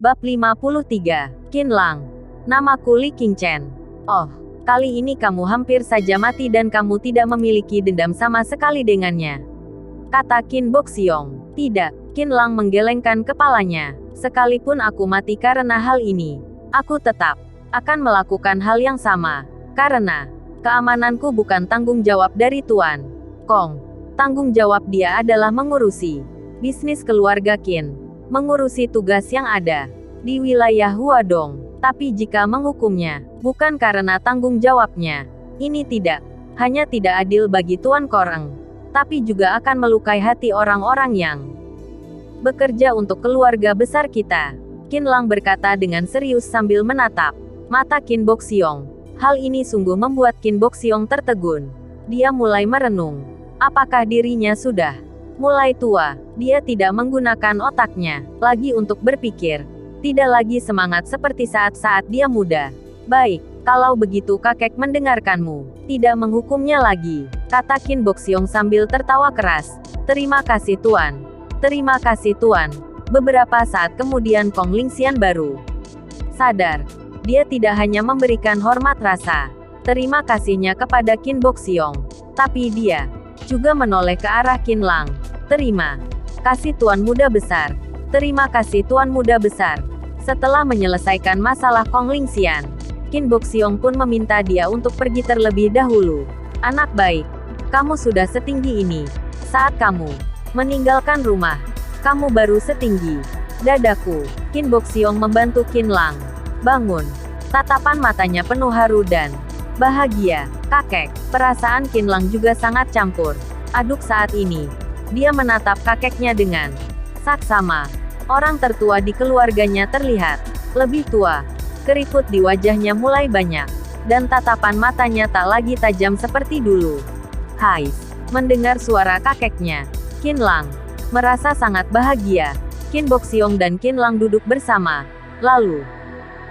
Bab 53. Qin Lang. Namaku Li Qingchen. Oh, kali ini kamu hampir saja mati dan kamu tidak memiliki dendam sama sekali dengannya, kata Qin Boxiong. Tidak, Qin Lang menggelengkan kepalanya. Sekalipun aku mati karena hal ini, aku tetap akan melakukan hal yang sama. Karena keamananku bukan tanggung jawab dari Tuan Kong. Tanggung jawab dia adalah mengurusi bisnis keluarga Qin, mengurusi tugas yang ada di wilayah Huadong. Tapi jika menghukumnya bukan karena tanggung jawabnya, ini tidak hanya tidak adil bagi Tuan Koreng, tapi juga akan melukai hati orang-orang yang bekerja untuk keluarga besar kita. Qin Lang berkata dengan serius sambil menatap mata Qin Boxiong. Hal ini sungguh membuat Qin Boxiong tertegun. Dia mulai merenung. Apakah dirinya sudah mulai tua? Dia tidak menggunakan otaknya lagi untuk berpikir. Tidak lagi semangat seperti saat-saat dia muda. Baik, kalau begitu kakek mendengarkanmu. Tidak menghukumnya lagi, kata Qin Boxiong sambil tertawa keras. Terima kasih Tuan. Terima kasih Tuan. Beberapa saat kemudian Kong Lingxian baru sadar. Dia tidak hanya memberikan hormat rasa terima kasihnya kepada Qin Boxiong, tapi dia juga menoleh ke arah Qin Lang. Terima kasih Tuan Muda Besar. Terima kasih Tuan Muda Besar. Setelah menyelesaikan masalah Kong Lingxian, Qin Boxiong pun meminta dia untuk pergi terlebih dahulu. Anak baik, kamu sudah setinggi ini. Saat kamu meninggalkan rumah, kamu baru setinggi dadaku. Qin Boxiong membantu Qin Lang bangun. Tatapan matanya penuh haru dan bahagia. Kakek, perasaan Qin Lang juga sangat campur aduk saat ini. Dia menatap kakeknya dengan saksama. Orang tertua di keluarganya terlihat lebih tua. Keriput di wajahnya mulai banyak, dan tatapan matanya tak lagi tajam seperti dulu. Hais, mendengar suara kakeknya, Qin Lang merasa sangat bahagia. Qin Boxiong dan Qin Lang duduk bersama, lalu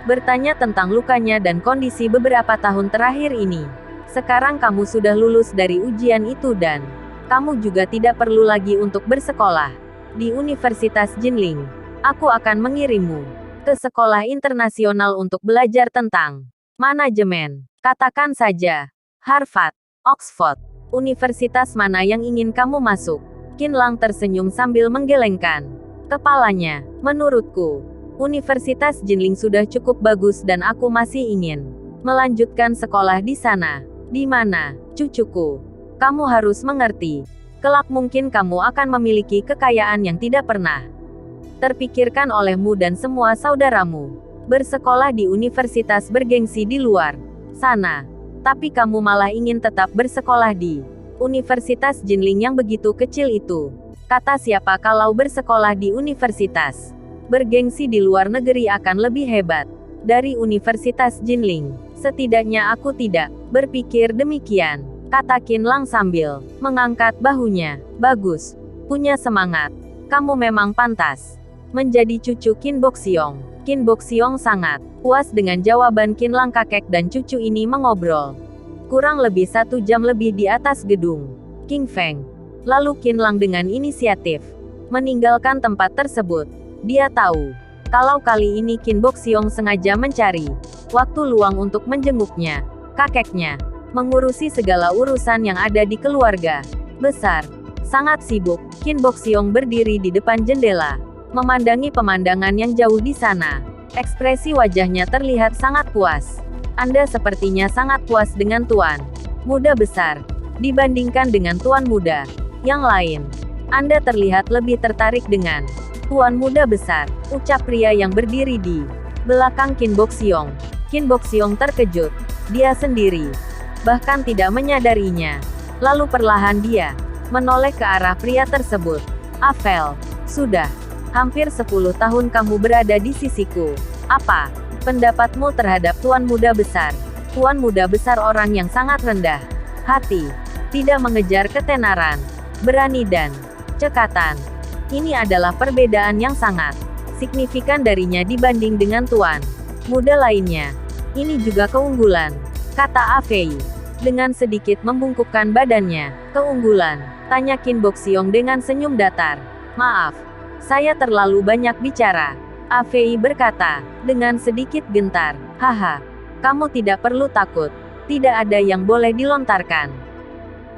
bertanya tentang lukanya dan kondisi beberapa tahun terakhir ini. Sekarang kamu sudah lulus dari ujian itu dan kamu juga tidak perlu lagi untuk bersekolah di Universitas Jinling. Aku akan mengirimmu ke sekolah internasional untuk belajar tentang manajemen. Katakan saja, Harvard, Oxford, universitas mana yang ingin kamu masuk? Qin Lang tersenyum sambil menggelengkan kepalanya. Menurutku, Universitas Jinling sudah cukup bagus dan aku masih ingin melanjutkan sekolah di sana. Di mana, cucuku? Kamu harus mengerti. Kelak mungkin kamu akan memiliki kekayaan yang tidak pernah terpikirkan olehmu dan semua saudaramu. Bersekolah di universitas bergengsi di luar sana. Tapi kamu malah ingin tetap bersekolah di Universitas Jinling yang begitu kecil itu. Kata siapa kalau bersekolah di universitas bergengsi di luar negeri akan lebih hebat dari Universitas Jinling? Setidaknya aku tidak berpikir demikian, kata Qin Lang sambil mengangkat bahunya. Bagus, punya semangat. Kamu memang pantas menjadi cucu Qin Boxiong. Qin Boxiong sangat puas dengan jawaban Qin Lang. Kakek dan cucu ini mengobrol kurang lebih 1 jam lebih di atas gedung King Feng. Lalu Qin Lang dengan inisiatif meninggalkan tempat tersebut. Dia tahu kalau kali ini Qin Boxiong sengaja mencari waktu luang untuk menjenguknya. Kakeknya mengurusi segala urusan yang ada di keluarga besar. Sangat sibuk, Qin Boxiong berdiri di depan jendela, memandangi pemandangan yang jauh di sana. Ekspresi wajahnya terlihat sangat puas. Anda sepertinya sangat puas dengan Tuan Muda Besar dibandingkan dengan Tuan Muda yang lain. Anda terlihat lebih tertarik dengan Tuan Muda Besar, ucap pria yang berdiri di belakang Qin Boxiong. Qin Boxiong terkejut. Dia sendiri bahkan tidak menyadarinya. Lalu perlahan dia menoleh ke arah pria tersebut. Avel, sudah hampir 10 tahun kamu berada di sisiku. Apa pendapatmu terhadap Tuan Muda Besar? Tuan Muda Besar orang yang sangat rendah hati, tidak mengejar ketenaran, berani dan cekatan. Ini adalah perbedaan yang sangat signifikan darinya dibanding dengan Tuan Muda lainnya. Ini juga keunggulan, kata Afei dengan sedikit membungkukkan badannya. Keunggulan? Tanya Qin Boxiong dengan senyum datar. Maaf, saya terlalu banyak bicara. Afei berkata, dengan sedikit gentar. Haha, kamu tidak perlu takut. Tidak ada yang boleh dilontarkan.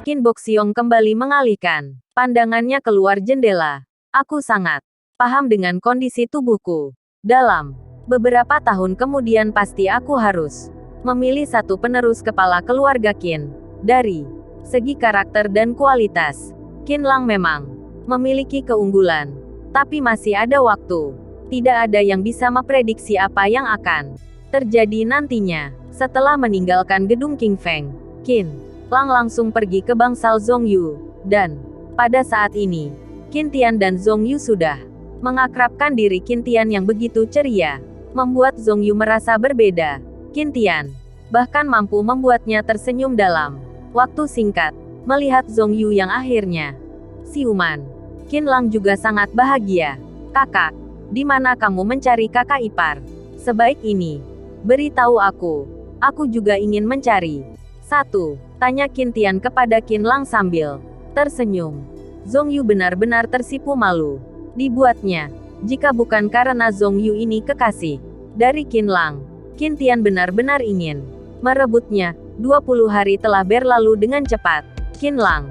Qin Boxiong kembali mengalihkan pandangannya keluar jendela. Aku sangat paham dengan kondisi tubuhku. Dalam beberapa tahun kemudian pasti aku harus memilih satu penerus kepala keluarga Qin. Dari segi karakter dan kualitas, Qin Lang memang memiliki keunggulan. Tapi masih ada waktu. Tidak ada yang bisa memprediksi apa yang akan terjadi nantinya. Setelah meninggalkan gedung King Feng, Qin Lang langsung pergi ke bangsal Zhongyu. Dan pada saat ini, Qin Tian dan Zhongyu sudah mengakrabkan diri. Qin Tian yang begitu ceria membuat Zhongyu merasa berbeda. Qin Tian bahkan mampu membuatnya tersenyum dalam waktu singkat. Melihat Zhongyu yang akhirnya siuman, Qin Lang juga sangat bahagia. Kakak, di mana kamu mencari kakak ipar? Sebaik ini, beritahu aku. Aku juga ingin mencari. Satu, tanya Qin Tian kepada Qin Lang sambil tersenyum. Zhongyu benar-benar tersipu malu. Dibuatnya. Jika bukan karena Zhongyu ini kekasih dari Qin Lang, Qin Tian benar-benar ingin merebutnya. 20 hari telah berlalu dengan cepat. Qin Lang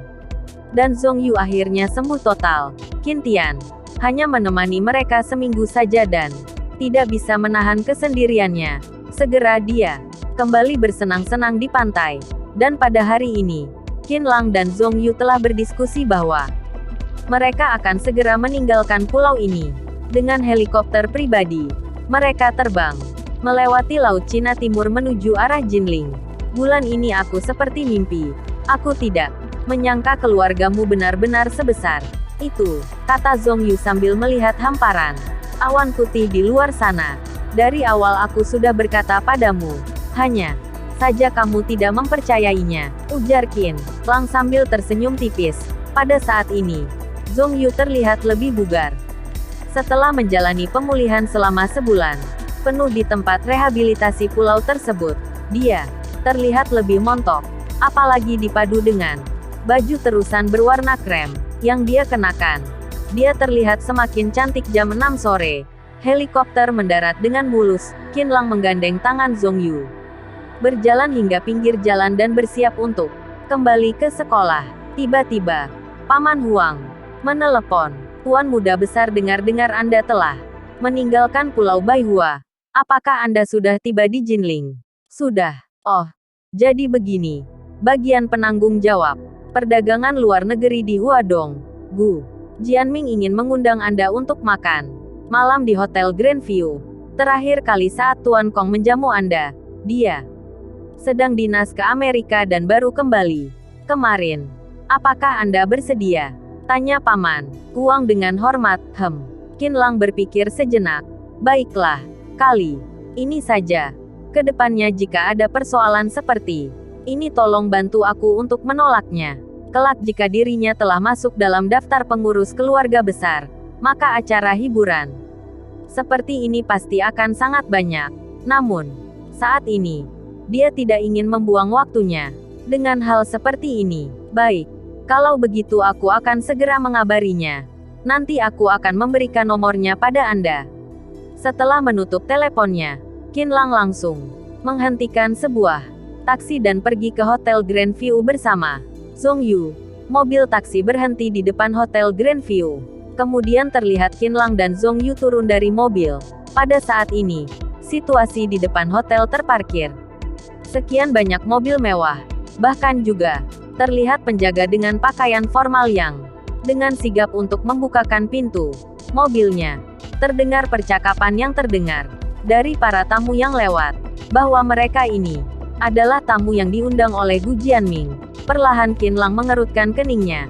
dan Zhongyu akhirnya sembuh total. Qin Tian hanya menemani mereka seminggu saja dan tidak bisa menahan kesendiriannya. Segera dia kembali bersenang-senang di pantai. Dan pada hari ini, Qin Lang dan Zhongyu telah berdiskusi bahwa mereka akan segera meninggalkan pulau ini. Dengan helikopter pribadi, mereka terbang melewati Laut Cina Timur menuju arah Jinling. Bulan ini aku seperti mimpi. Aku tidak menyangka keluargamu benar-benar sebesar itu, kata Zhongyu sambil melihat hamparan awan putih di luar sana. Dari awal aku sudah berkata padamu, hanya saja kamu tidak mempercayainya, ujar Qin Lang sambil tersenyum tipis. Pada saat ini, Zhongyu terlihat lebih bugar. Setelah menjalani pemulihan selama sebulan penuh di tempat rehabilitasi pulau tersebut, dia terlihat lebih montok, apalagi dipadu dengan baju terusan berwarna krem yang dia kenakan. Dia terlihat semakin cantik. Jam 6 sore. Helikopter mendarat dengan mulus. Qin Lang menggandeng tangan Zhongyu, berjalan hingga pinggir jalan dan bersiap untuk kembali ke sekolah. Tiba-tiba, Paman Huang menelepon. Tuan muda besar, dengar-dengar Anda telah meninggalkan Pulau Baihua. Apakah Anda sudah tiba di Jinling? Sudah. Oh, jadi begini. Bagian penanggung jawab perdagangan luar negeri di Huadong, Gu Jianming ingin mengundang Anda untuk makan malam di Hotel Grandview. Terakhir kali saat Tuan Kong menjamu Anda, dia sedang dinas ke Amerika dan baru kembali kemarin. Apakah Anda bersedia? Tanya Paman Huang dengan hormat. Qin Lang berpikir sejenak. Baiklah, kali ini saja. Kedepannya jika ada persoalan seperti ini tolong bantu aku untuk menolaknya. Kelak jika dirinya telah masuk dalam daftar pengurus keluarga besar, maka acara hiburan seperti ini pasti akan sangat banyak. Namun, saat ini, dia tidak ingin membuang waktunya dengan hal seperti ini. Baik, kalau begitu aku akan segera mengabarinya. Nanti aku akan memberikan nomornya pada Anda. Setelah menutup teleponnya, Qin Lang langsung menghentikan sebuah taksi dan pergi ke Hotel Grandview bersama Zhongyu. Mobil taksi berhenti di depan Hotel Grandview. Kemudian terlihat Qin Lang dan Zhongyu turun dari mobil. Pada saat ini, situasi di depan hotel terparkir. Sekian banyak mobil mewah. Bahkan juga terlihat penjaga dengan pakaian formal yang dengan sigap untuk membukakan pintu mobilnya. Terdengar percakapan yang terdengar dari para tamu yang lewat, bahwa mereka ini adalah tamu yang diundang oleh Gu Jianming. Perlahan Qin Lang mengerutkan keningnya,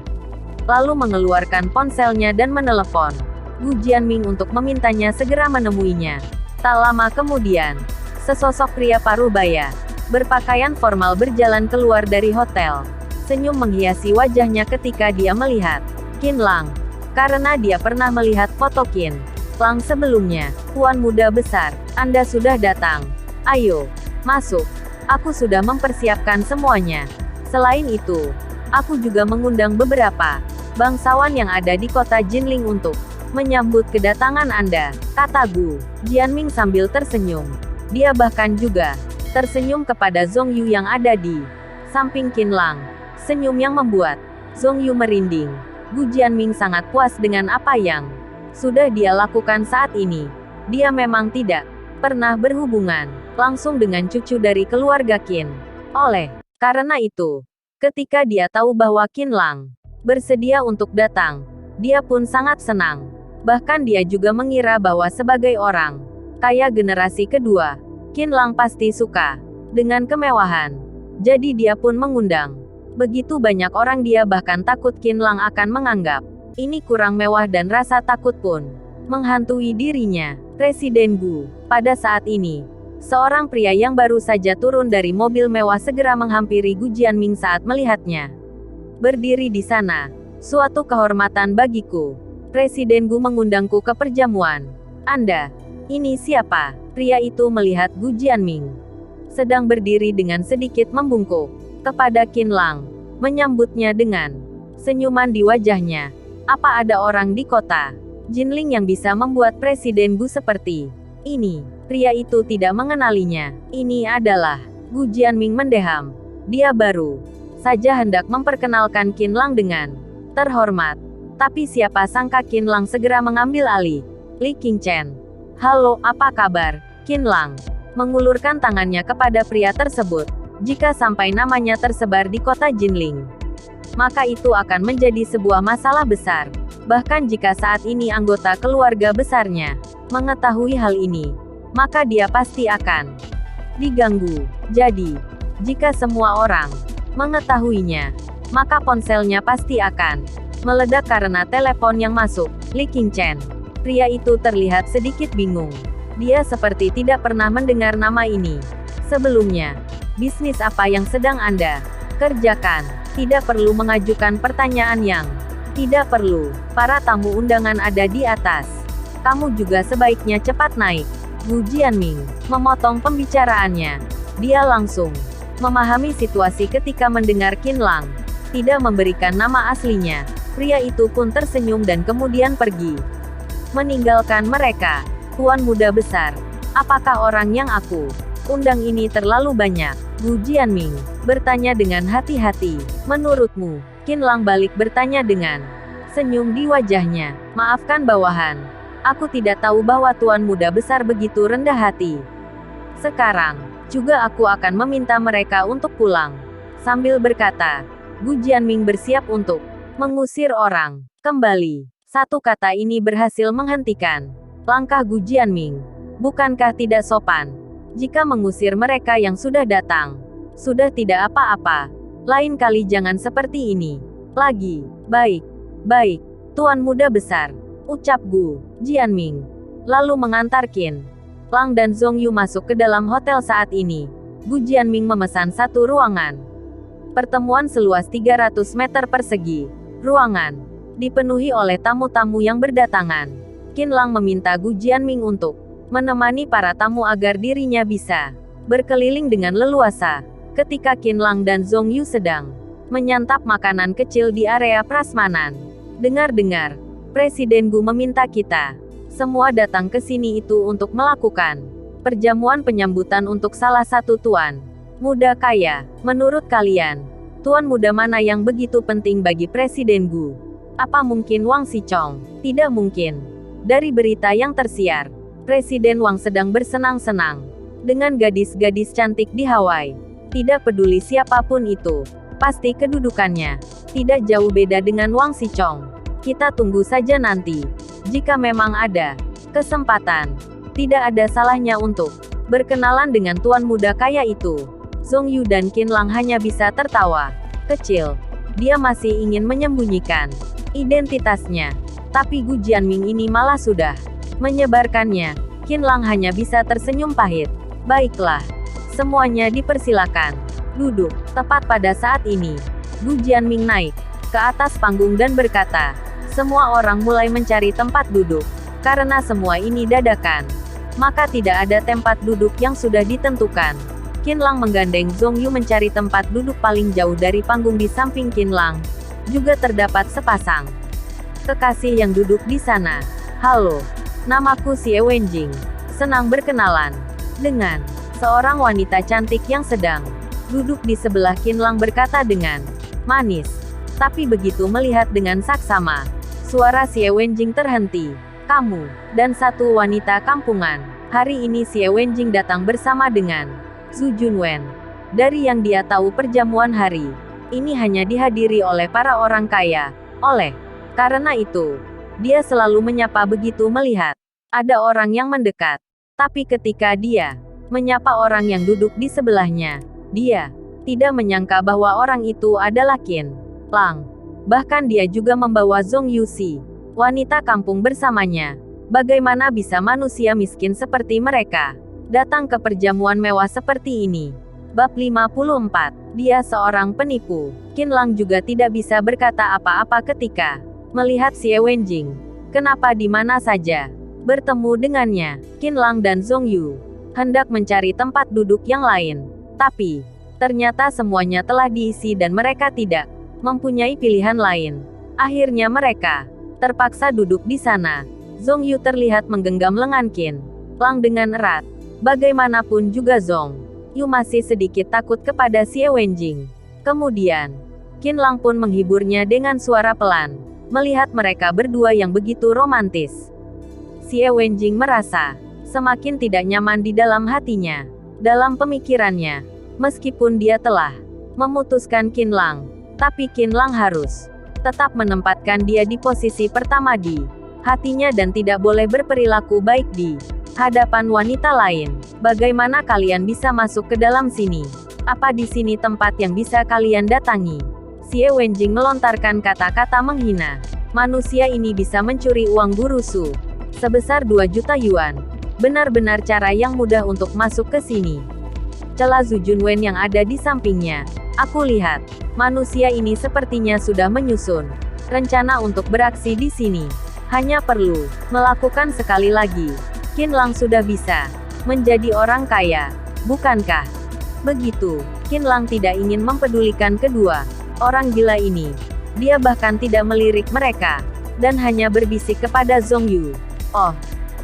lalu mengeluarkan ponselnya dan menelepon Gu Jianming untuk memintanya segera menemuinya. Tak lama kemudian, sesosok pria parubaya berpakaian formal berjalan keluar dari hotel. Senyum menghiasi wajahnya ketika dia melihat Qin Lang, karena dia pernah melihat foto Qin Lang sebelumnya. Tuan muda besar, Anda sudah datang. Ayo, masuk. Aku sudah mempersiapkan semuanya. Selain itu, aku juga mengundang beberapa bangsawan yang ada di kota Jinling untuk Menyambut kedatangan Anda, kata Gu Jianming sambil tersenyum. Dia bahkan juga tersenyum kepada Zhong Yu yang ada di samping Qinlang. Senyum yang membuat Zhong Yu merinding. Gu Jianming sangat puas dengan apa yang sudah dia lakukan saat ini. Dia memang tidak pernah berhubungan langsung dengan cucu dari keluarga Qin. Oleh karena itu, ketika dia tahu bahwa Qinlang bersedia untuk datang, dia pun sangat senang. Bahkan dia juga mengira bahwa sebagai orang kaya generasi kedua, Qinlang pasti suka dengan kemewahan. Jadi dia pun mengundang begitu banyak orang. Dia bahkan takut Qinlang akan menganggap ini kurang mewah dan rasa takut pun menghantui dirinya. Presiden Gu, pada saat ini, seorang pria yang baru saja turun dari mobil mewah segera menghampiri Gu Jianming saat melihatnya berdiri di sana. Suatu kehormatan bagiku. Presiden Gu mengundangku ke perjamuan. Anda, ini siapa? Pria itu melihat Gu Jianming sedang berdiri dengan sedikit membungkuk kepada Qinlang, menyambutnya dengan senyuman di wajahnya. Apa ada orang di kota Jinling yang bisa membuat Presiden Gu seperti ini? Pria itu tidak mengenalinya. Ini adalah Gu Jianming mendeham. Dia baru saja hendak memperkenalkan Qinlang dengan terhormat. Tapi siapa sangka Qinlang segera mengambil alih. Li Qingchen. Halo, apa kabar? Qinlang mengulurkan tangannya kepada pria tersebut. Jika sampai namanya tersebar di kota Jinling, maka itu akan menjadi sebuah masalah besar. Bahkan jika saat ini anggota keluarga besarnya mengetahui hal ini, maka dia pasti akan diganggu. Jadi, jika semua orang mengetahuinya, maka ponselnya pasti akan meledak karena telepon yang masuk. Li Qingchen. Pria itu terlihat sedikit bingung. Dia seperti tidak pernah mendengar nama ini sebelumnya. Bisnis apa yang sedang Anda kerjakan? Tidak perlu mengajukan pertanyaan yang tidak perlu. Para tamu undangan ada di atas. Kamu juga sebaiknya cepat naik. Gu Jianming memotong pembicaraannya. Dia langsung memahami situasi ketika mendengar Qinlang tidak memberikan nama aslinya. Pria itu pun tersenyum dan kemudian pergi meninggalkan mereka. Tuan muda besar, apakah orang yang aku undang ini terlalu banyak? Gu Jianming bertanya dengan hati-hati. Menurutmu? Qinlang balik bertanya dengan senyum di wajahnya. Maafkan bawahan. Aku tidak tahu bahwa tuan muda besar begitu rendah hati. Sekarang, juga aku akan meminta mereka untuk pulang. Sambil berkata, Gu Jianming bersiap untuk mengusir orang kembali. Satu kata ini berhasil menghentikan langkah Gu Jianming. Bukankah tidak sopan jika mengusir mereka yang sudah datang? Sudah tidak apa-apa. Lain kali jangan seperti ini lagi. Baik, baik, tuan muda besar, ucap Gu Jianming. Lalu mengantar Qinlang dan Zhong Yu masuk ke dalam hotel. Saat ini, Gu Jianming memesan satu ruangan pertemuan seluas 300 meter persegi. Ruangan dipenuhi oleh tamu-tamu yang berdatangan. Qinlang meminta Gu Jianming untuk menemani para tamu agar dirinya bisa berkeliling dengan leluasa. Ketika Qinlang dan Zhong Yu sedang menyantap makanan kecil di area prasmanan, dengar-dengar, Presiden Gu meminta kita semua datang ke sini itu untuk melakukan perjamuan penyambutan untuk salah satu tuan muda kaya. Menurut kalian, tuan muda mana yang begitu penting bagi Presiden Gu? Apa mungkin Wang Xichong? Tidak mungkin. Dari berita yang tersiar, Presiden Wang sedang bersenang-senang dengan gadis-gadis cantik di Hawaii. Tidak peduli siapapun itu, pasti kedudukannya tidak jauh beda dengan Wang Xichong. Kita tunggu saja nanti. Jika memang ada kesempatan, tidak ada salahnya untuk berkenalan dengan tuan muda kaya itu. Zhong Yu dan Qinlang hanya bisa tertawa kecil. Dia masih ingin menyembunyikan identitasnya, tapi Gu Jianming ini malah sudah menyebarkannya. Qinlang hanya bisa tersenyum pahit. Baiklah, semuanya dipersilakan duduk. Tepat pada saat ini, Gu Jianming naik ke atas panggung dan berkata, semua orang mulai mencari tempat duduk. Karena semua ini dadakan, maka tidak ada tempat duduk yang sudah ditentukan. Qinlang menggandeng Zhong Yu mencari tempat duduk paling jauh dari panggung. Di samping Qinlang juga terdapat sepasang kekasih yang duduk di sana. Halo, namaku Xie Wenjing. Senang berkenalan. Dengan seorang wanita cantik yang sedang duduk di sebelah Qinlang berkata dengan manis. Tapi begitu melihat dengan saksama, suara Xie Wenjing terhenti. Kamu, dan satu wanita kampungan. Hari ini Xie Wenjing datang bersama dengan Zhu Junwen. Dari yang dia tahu perjamuan hari ini hanya dihadiri oleh para orang kaya. Karena itu, dia selalu menyapa begitu melihat ada orang yang mendekat. Tapi ketika dia menyapa orang yang duduk di sebelahnya, dia tidak menyangka bahwa orang itu adalah Qin Lang. Bahkan dia juga membawa Zhong Yuxi, wanita kampung bersamanya. Bagaimana bisa manusia miskin seperti mereka datang ke perjamuan mewah seperti ini? Bab 54. Dia seorang penipu. Qin Lang juga tidak bisa berkata apa-apa ketika melihat Xie Wenjing. Kenapa di mana saja bertemu dengannya? Qin Lang dan Zhong Yu hendak mencari tempat duduk yang lain. Tapi ternyata semuanya telah diisi dan mereka tidak mempunyai pilihan lain. Akhirnya mereka terpaksa duduk di sana. Zhong Yu terlihat menggenggam lengan Qin Lang dengan erat. Bagaimanapun juga Zhong Yu masih sedikit takut kepada Xie Wenjing. Kemudian, Qin Lang pun menghiburnya dengan suara pelan. Melihat mereka berdua yang begitu romantis, Xie Wenjing merasa semakin tidak nyaman di dalam hatinya. Dalam pemikirannya, meskipun dia telah memutuskan Qin Lang, tapi Qin Lang harus tetap menempatkan dia di posisi pertama di hatinya dan tidak boleh berperilaku baik di hadapan wanita lain. Bagaimana kalian bisa masuk ke dalam sini? Apa di sini tempat yang bisa kalian datangi? Xie Wenjing melontarkan kata-kata menghina. Manusia ini bisa mencuri uang guru Su sebesar 2 juta yuan. Benar-benar cara yang mudah untuk masuk ke sini. Celah Zhu Junwen yang ada di sampingnya. Aku lihat, manusia ini sepertinya sudah menyusun rencana untuk beraksi di sini. Hanya perlu melakukan sekali lagi. Qin Lang sudah bisa menjadi orang kaya, bukankah? Begitu, Qin Lang tidak ingin mempedulikan kedua orang gila ini. Dia bahkan tidak melirik mereka, dan hanya berbisik kepada Zhong Yu. Oh,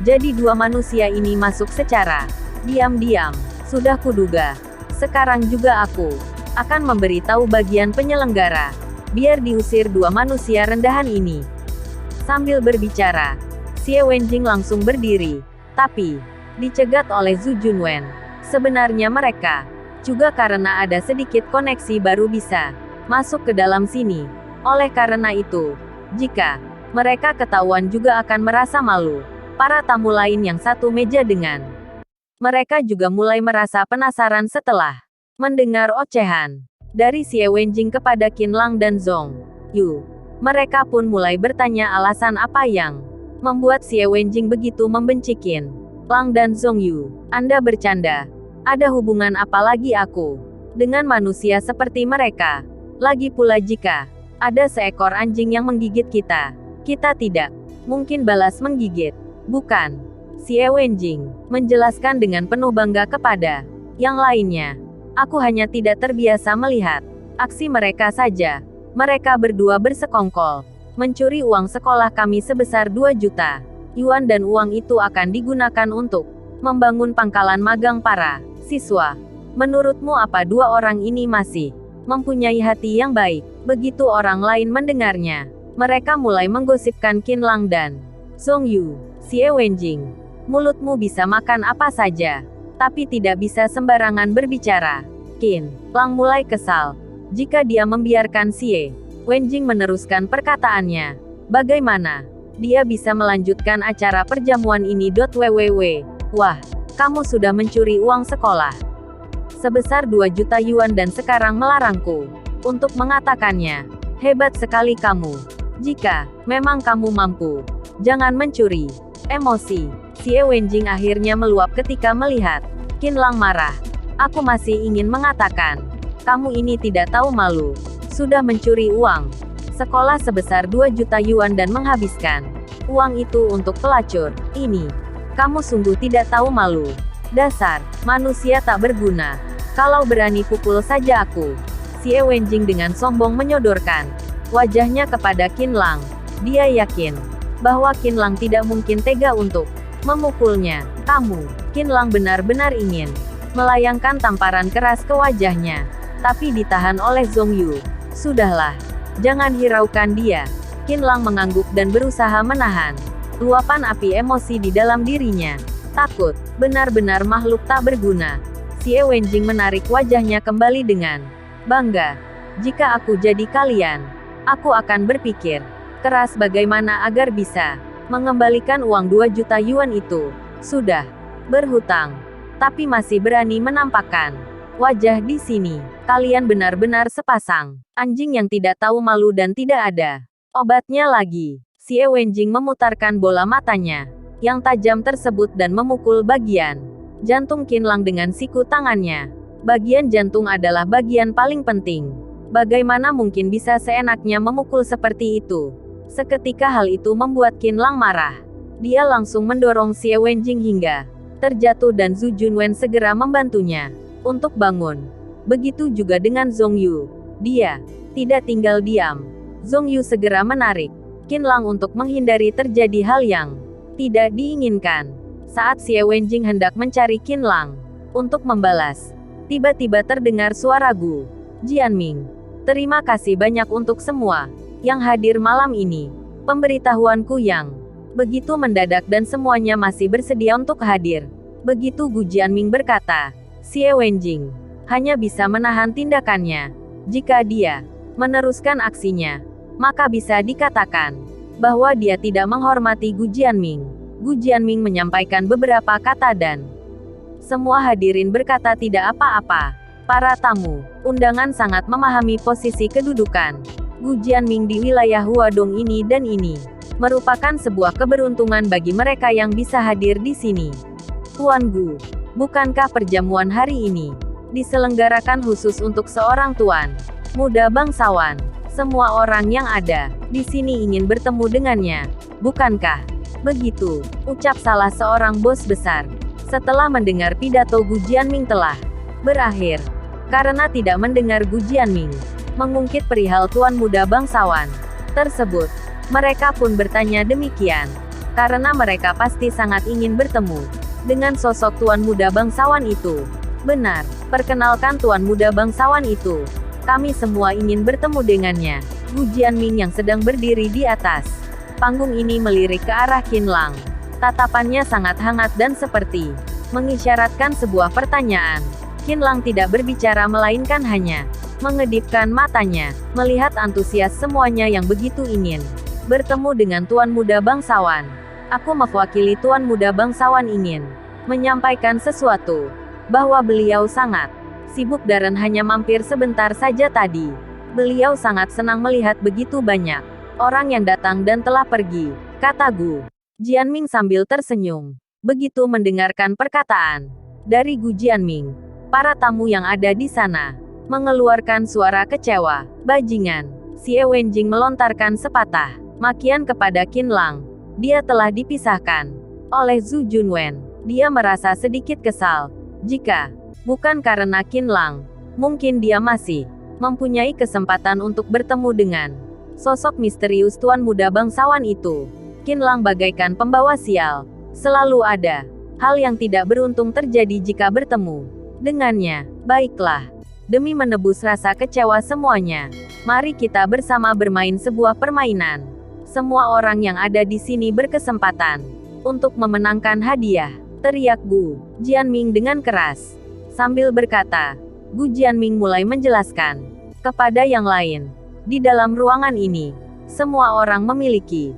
jadi dua manusia ini masuk secara diam-diam. Sudah kuduga. Sekarang juga aku akan memberitahu bagian penyelenggara, biar diusir dua manusia rendahan ini. Sambil berbicara, Xie Wenjing langsung berdiri. Tapi dicegat oleh Zhu Junwen. Sebenarnya mereka juga karena ada sedikit koneksi baru bisa masuk ke dalam sini. Oleh karena itu, jika mereka ketahuan juga akan merasa malu. Para tamu lain yang satu meja dengan mereka juga mulai merasa penasaran setelah mendengar ocehan dari Xie Wenjing kepada Qin Lang dan Zhong Yu. Mereka pun mulai bertanya alasan apa yang membuat Xie Wenjing begitu membenci Qin Lang dan Zhong Yu. Anda bercanda. Ada hubungan apa lagi aku dengan manusia seperti mereka? Lagi pula jika ada seekor anjing yang menggigit kita, kita tidak mungkin balas menggigit. Bukan? Xie Wenjing menjelaskan dengan penuh bangga kepada yang lainnya. Aku hanya tidak terbiasa melihat aksi mereka saja. Mereka berdua bersekongkol mencuri uang sekolah kami sebesar 2 juta yuan dan uang itu akan digunakan untuk membangun pangkalan magang para siswa. Menurutmu apa dua orang ini masih mempunyai hati yang baik? Begitu orang lain mendengarnya, mereka mulai menggosipkan Qin Lang dan Zhong Yu. Xie Wenjing, mulutmu bisa makan apa saja, tapi tidak bisa sembarangan berbicara. Qin Lang mulai kesal jika dia membiarkan Xie Wenjing meneruskan perkataannya. Bagaimana dia bisa melanjutkan acara perjamuan ini? Www. Wah, kamu sudah mencuri uang sekolah sebesar 2 juta yuan dan sekarang melarangku untuk mengatakannya. Hebat sekali kamu. Jika memang kamu mampu, jangan mencuri. Emosi Xie Wenjing akhirnya meluap ketika melihat Qin Lang marah. Aku masih ingin mengatakan, kamu ini tidak tahu malu. Sudah mencuri uang sekolah sebesar 2 juta yuan dan menghabiskan uang itu untuk pelacur. Ini, kamu sungguh tidak tahu malu. Dasar manusia tak berguna. Kalau berani pukul saja aku. Xie Wenjing dengan sombong menyodorkan wajahnya kepada Qin Lang. Dia yakin bahwa Qinlang tidak mungkin tega untuk memukulnya. Kamu, Qinlang benar-benar ingin melayangkan tamparan keras ke wajahnya, tapi ditahan oleh Zhong Yu. Sudahlah, jangan hiraukan dia. Qinlang mengangguk dan berusaha menahan luapan api emosi di dalam dirinya. Takut, benar-benar makhluk tak berguna. Xie Wenjing menarik wajahnya kembali dengan bangga. Jika aku jadi kalian, aku akan berpikir keras bagaimana agar bisa mengembalikan uang 2 juta yuan itu. Sudah berhutang, tapi masih berani menampakkan wajah di sini. Kalian benar-benar sepasang anjing yang tidak tahu malu dan tidak ada obatnya lagi. Xie Wenjing memutarkan bola matanya yang tajam tersebut dan memukul bagian jantung Qinlang dengan siku tangannya. Bagian jantung adalah bagian paling penting. Bagaimana mungkin bisa seenaknya memukul seperti itu? Seketika hal itu membuat Qinlang marah. Dia langsung mendorong Xie Wenjing hingga terjatuh dan Zhu Junwen segera membantunya untuk bangun. Begitu juga dengan Zhong Yu. Dia tidak tinggal diam. Zhong Yu segera menarik Qinlang untuk menghindari terjadi hal yang tidak diinginkan. Saat Xie Wenjing hendak mencari Qinlang untuk membalas, tiba-tiba terdengar suara Gu Jianming. Terima kasih banyak untuk semua yang hadir malam ini. Pemberitahuanku yang begitu mendadak dan semuanya masih bersedia untuk hadir. Begitu Gu Jianming berkata, Xie Wenjing hanya bisa menahan tindakannya. Jika dia meneruskan aksinya, maka bisa dikatakan bahwa dia tidak menghormati Gu Jianming. Gu Jianming menyampaikan beberapa kata dan semua hadirin berkata tidak apa-apa. Para tamu undangan sangat memahami posisi kedudukan Gu Jianming di wilayah Huadong ini dan ini merupakan sebuah keberuntungan bagi mereka yang bisa hadir di sini. Tuan Gu, bukankah perjamuan hari ini diselenggarakan khusus untuk seorang tuan muda bangsawan? Semua orang yang ada di sini ingin bertemu dengannya, bukankah begitu? Ucap salah seorang bos besar. Setelah mendengar pidato Gu Jianming telah berakhir, karena tidak mendengar Gu Jianming mengungkit perihal tuan muda bangsawan tersebut, mereka pun bertanya demikian. Karena mereka pasti sangat ingin bertemu dengan sosok tuan muda bangsawan itu. Benar, perkenalkan tuan muda bangsawan itu. Kami semua ingin bertemu dengannya. Gu Jianming yang sedang berdiri di atas panggung ini melirik ke arah Qinlang. Tatapannya sangat hangat dan seperti mengisyaratkan sebuah pertanyaan. Qinlang tidak berbicara melainkan hanya mengedipkan matanya, melihat antusias semuanya yang begitu ingin bertemu dengan tuan muda bangsawan. Aku mewakili tuan muda bangsawan ingin menyampaikan sesuatu, bahwa beliau sangat sibuk dan hanya mampir sebentar saja tadi. Beliau sangat senang melihat begitu banyak orang yang datang dan telah pergi, kata Gu Jianming sambil tersenyum. Begitu mendengarkan perkataan dari Gu Jianming, para tamu yang ada di sana mengeluarkan suara kecewa. Bajingan, Xie Wenjing melontarkan sepatah makian kepada Qinlang. Dia telah dipisahkan oleh Zhu Junwen. Dia merasa sedikit kesal. Jika bukan karena Qinlang, mungkin dia masih mempunyai kesempatan untuk bertemu dengan sosok misterius tuan muda bangsawan itu. Qinlang bagaikan pembawa sial. Selalu ada hal yang tidak beruntung terjadi jika bertemu dengannya. Baiklah, demi menebus rasa kecewa semuanya, mari kita bersama bermain sebuah permainan. Semua orang yang ada di sini berkesempatan untuk memenangkan hadiah, teriak Gu Jianming dengan keras. Sambil berkata, Gu Jianming mulai menjelaskan kepada yang lain. Di dalam ruangan ini, semua orang memiliki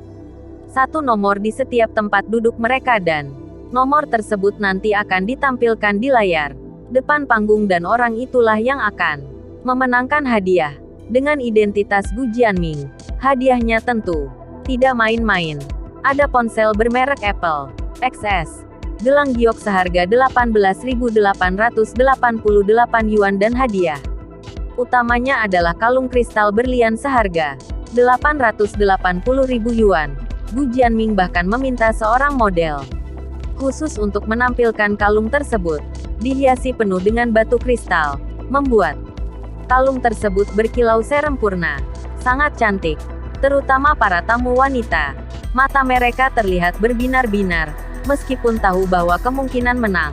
satu nomor di setiap tempat duduk mereka dan nomor tersebut nanti akan ditampilkan di layar depan panggung dan orang itulah yang akan memenangkan hadiah. Dengan identitas Gu Jianming, hadiahnya tentu tidak main-main. Ada ponsel bermerek Apple XS, gelang giok seharga 18.888 yuan dan hadiah utamanya adalah kalung kristal berlian seharga 880.000 yuan. Gu Jianming bahkan meminta seorang model khusus untuk menampilkan kalung tersebut, dihiasi penuh dengan batu kristal, membuat kalung tersebut berkilau sempurna, sangat cantik, terutama para tamu wanita. Mata mereka terlihat berbinar-binar, meskipun tahu bahwa kemungkinan menang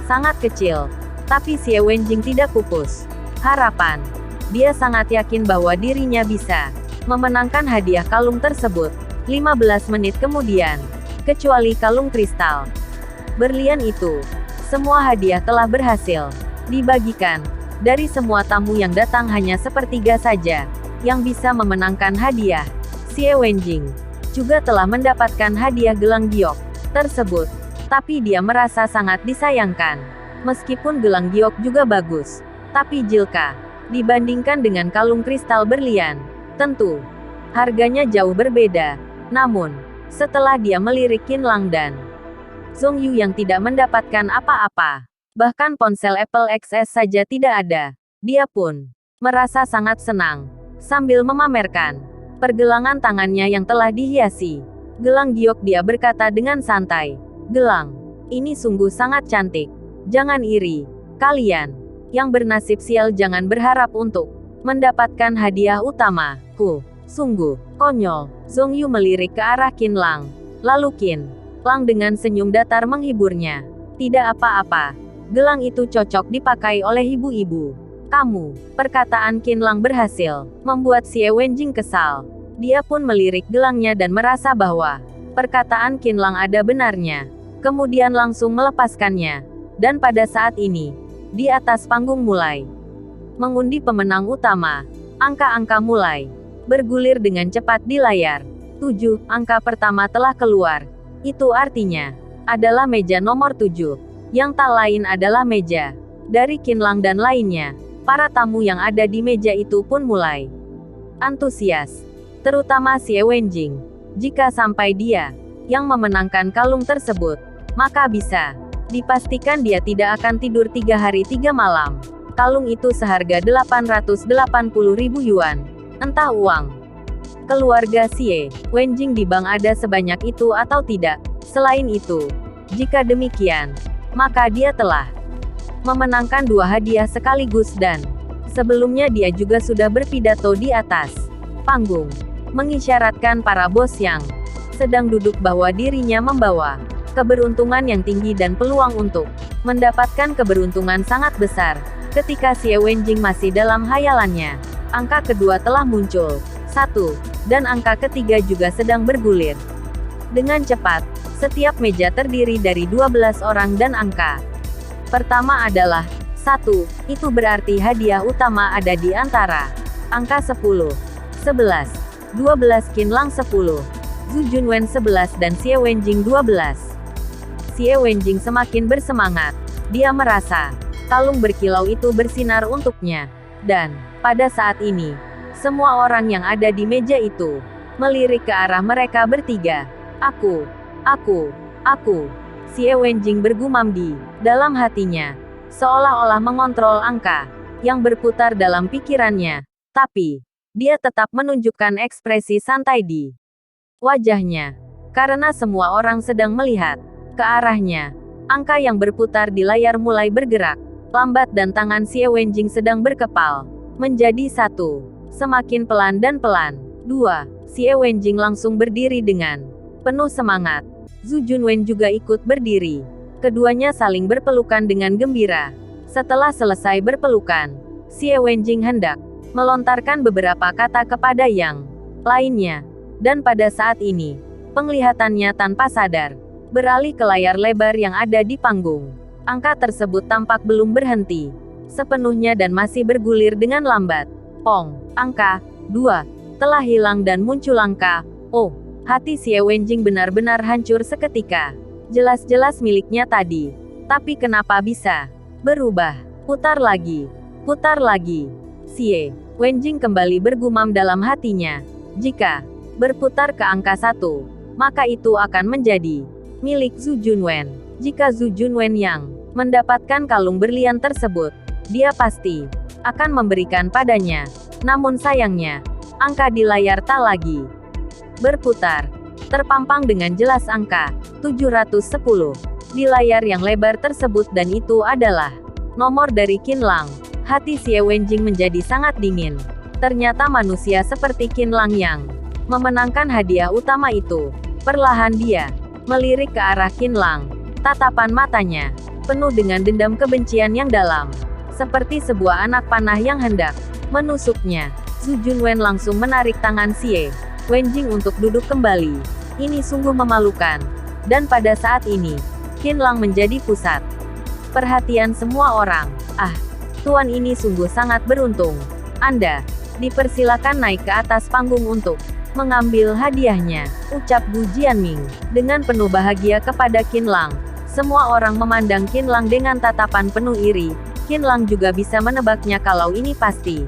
sangat kecil. Tapi Xie Wenjing tidak pupus harapan. Dia sangat yakin bahwa dirinya bisa memenangkan hadiah kalung tersebut. 15 menit kemudian, kecuali kalung kristal berlian itu, semua hadiah telah berhasil dibagikan. Dari semua tamu yang datang hanya sepertiga saja yang bisa memenangkan hadiah. Xie Wenjing juga telah mendapatkan hadiah gelang giok tersebut. Tapi dia merasa sangat disayangkan. Meskipun gelang giok juga bagus, tapi jika dibandingkan dengan kalung kristal berlian, tentu harganya jauh berbeda. Namun, setelah dia melirik Qinlang dan Zhong Yu yang tidak mendapatkan apa-apa, bahkan ponsel Apple XS saja tidak ada, dia pun merasa sangat senang. Sambil memamerkan pergelangan tangannya yang telah dihiasi gelang giok, dia berkata dengan santai, "Gelang ini sungguh sangat cantik. Jangan iri. Kalian yang bernasib sial jangan berharap untuk mendapatkan hadiah utama. Sungguh konyol." Zhong Yu melirik ke arah Qinlang. Lalu Qinlang dengan senyum datar menghiburnya. "Tidak apa-apa. Gelang itu cocok dipakai oleh ibu-ibu kamu." Perkataan Qinlang berhasil membuat Xie Wenjing kesal. Dia pun melirik gelangnya dan merasa bahwa perkataan Qinlang ada benarnya. Kemudian langsung melepaskannya. Dan pada saat ini, di atas panggung mulai mengundi pemenang utama. Angka-angka mulai bergulir dengan cepat di layar. 7 angka pertama telah keluar. Itu artinya adalah meja nomor 7. Yang tak lain adalah meja dari Qinlang dan lainnya. Para tamu yang ada di meja itu pun mulai antusias. Terutama Xie Wenjing. Jika sampai dia yang memenangkan kalung tersebut, maka bisa dipastikan dia tidak akan tidur 3 hari 3 malam. Kalung itu seharga 880.000 yuan. Entah uang keluarga Xie Wenjing di bank ada sebanyak itu atau tidak. Selain itu, jika demikian, maka dia telah memenangkan 2 hadiah sekaligus dan sebelumnya dia juga sudah berpidato di atas panggung, mengisyaratkan para bos yang sedang duduk bahwa dirinya membawa keberuntungan yang tinggi dan peluang untuk mendapatkan keberuntungan sangat besar. Ketika Xie Wenjing masih dalam hayalannya, angka kedua telah muncul. 1, dan angka ketiga juga sedang bergulir dengan cepat. Setiap meja terdiri dari 12 orang dan angka pertama adalah 1, itu berarti hadiah utama ada di antara angka 10, 11, 12 Qinlang 10, Zhu Junwen 11 dan Xie Wenjing 12. Xie Wenjing semakin bersemangat. Dia merasa kalung berkilau itu bersinar untuknya. Dan pada saat ini, semua orang yang ada di meja itu melirik ke arah mereka bertiga. Aku. Xie Wenjing bergumam di dalam hatinya, seolah-olah mengontrol angka yang berputar dalam pikirannya. Tapi, dia tetap menunjukkan ekspresi santai di wajahnya. Karena semua orang sedang melihat ke arahnya. Angka yang berputar di layar mulai bergerak lambat dan tangan Xie Wenjing sedang berkepal menjadi 1. Semakin pelan dan pelan. 2. Xie Wenjing langsung berdiri dengan penuh semangat. Zhu Junwen juga ikut berdiri. Keduanya saling berpelukan dengan gembira. Setelah selesai berpelukan, Xie Wenjing hendak melontarkan beberapa kata kepada yang lainnya. Dan pada saat ini, penglihatannya tanpa sadar beralih ke layar lebar yang ada di panggung. Angka tersebut tampak belum berhenti sepenuhnya dan masih bergulir dengan lambat. Pong, angka 2 telah hilang dan muncul angka. Oh, hati Xie Wenjing benar-benar hancur seketika. Jelas-jelas miliknya tadi. Tapi kenapa bisa berubah? Putar lagi. Xie Wenjing kembali bergumam dalam hatinya. Jika berputar ke angka 1, maka itu akan menjadi milik Zhu Junwen. Jika Zhu Junwen yang mendapatkan kalung berlian tersebut, dia pasti akan memberikan padanya. Namun sayangnya, angka di layar tak lagi berputar. Terpampang dengan jelas angka 710 di layar yang lebar tersebut dan itu adalah nomor dari Qinlang. Hati Xie Wenjing menjadi sangat dingin. Ternyata manusia seperti Qinlang yang memenangkan hadiah utama itu. Perlahan dia melirik ke arah Qin Lang. Tatapan matanya penuh dengan dendam kebencian yang dalam. Seperti sebuah anak panah yang hendak menusuknya. Zhu Junwen langsung menarik tangan Xie Wenjing untuk duduk kembali. Ini sungguh memalukan. Dan pada saat ini, Qin Lang menjadi pusat perhatian semua orang. Ah, tuan ini sungguh sangat beruntung. Anda dipersilakan naik ke atas panggung untuk mengambil hadiahnya, ucap Gu Jianming dengan penuh bahagia kepada Qin Lang. Semua orang memandang Qin Lang dengan tatapan penuh iri. Qin Lang juga bisa menebaknya kalau ini pasti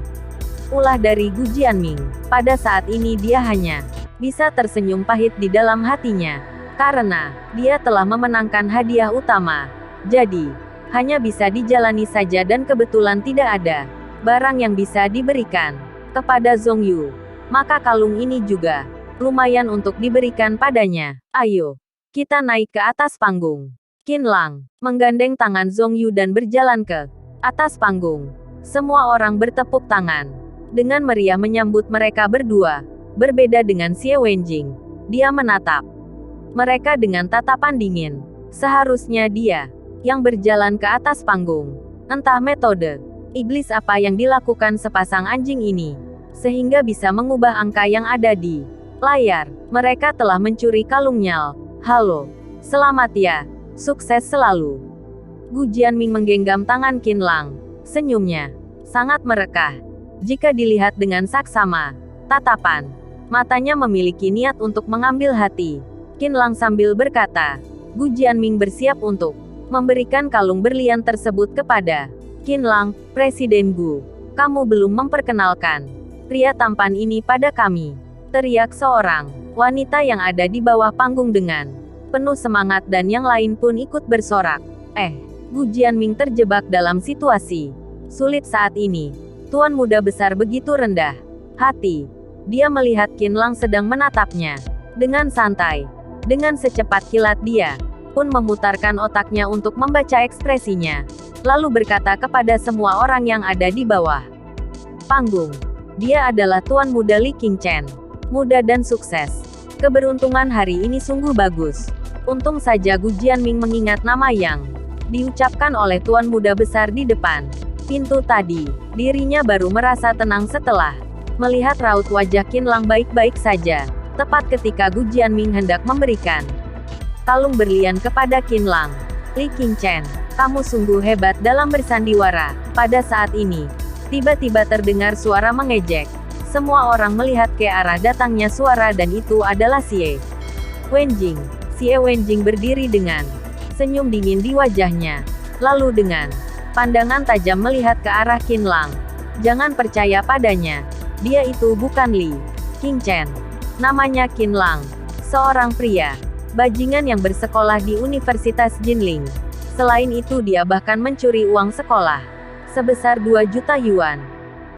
ulah dari Gu Jianming. Pada saat ini dia hanya bisa tersenyum pahit di dalam hatinya, karena dia telah memenangkan hadiah utama. Jadi, hanya bisa dijalani saja dan kebetulan tidak ada barang yang bisa diberikan kepada Zhong Yu. Maka kalung ini juga lumayan untuk diberikan padanya. Ayo, kita naik ke atas panggung. Qin Lang menggandeng tangan Zhong Yu dan berjalan ke atas panggung. Semua orang bertepuk tangan dengan meriah menyambut mereka berdua. Berbeda dengan Xie Wenjing, dia menatap mereka dengan tatapan dingin. Seharusnya dia yang berjalan ke atas panggung. Entah metode iblis apa yang dilakukan sepasang anjing ini, sehingga bisa mengubah angka yang ada di layar. Mereka telah mencuri kalungnya. Halo, selamat ya, sukses selalu. Gu Jianming menggenggam tangan Qin Lang. Senyumnya sangat merekah. Jika dilihat dengan saksama, tatapan matanya memiliki niat untuk mengambil hati Qin Lang sambil berkata. Gu Jianming bersiap untuk memberikan kalung berlian tersebut kepada Qin Lang. Presiden Gu, kamu belum memperkenalkan pria tampan ini pada kami, teriak seorang wanita yang ada di bawah panggung dengan penuh semangat dan yang lain pun ikut bersorak. Gu Jianming terjebak dalam situasi sulit saat ini. Tuan muda besar begitu rendah hati. Dia melihat Qin Lang sedang menatapnya dengan santai. Dengan secepat kilat dia pun memutarkan otaknya untuk membaca ekspresinya, lalu berkata kepada semua orang yang ada di bawah panggung, dia adalah tuan muda Li Qingchen, muda dan sukses. Keberuntungan hari ini sungguh bagus. Untung saja Gu Jianming mengingat nama yang diucapkan oleh tuan muda besar di depan pintu tadi. Dirinya baru merasa tenang setelah melihat raut wajah Qin Lang baik-baik saja. Tepat ketika Gu Jianming hendak memberikan kalung berlian kepada Qin Lang. Li Qingchen, kamu sungguh hebat dalam bersandiwara. Pada saat ini, tiba-tiba terdengar suara mengejek. Semua orang melihat ke arah datangnya suara dan itu adalah Xie Wenjing. Xie Wenjing berdiri dengan senyum dingin di wajahnya. Lalu dengan pandangan tajam melihat ke arah Qin Lang. Jangan percaya padanya. Dia itu bukan Li Qingchen. Namanya Qin Lang. Seorang pria bajingan yang bersekolah di Universitas Jinling. Selain itu dia bahkan mencuri uang sekolah sebesar 2 juta yuan.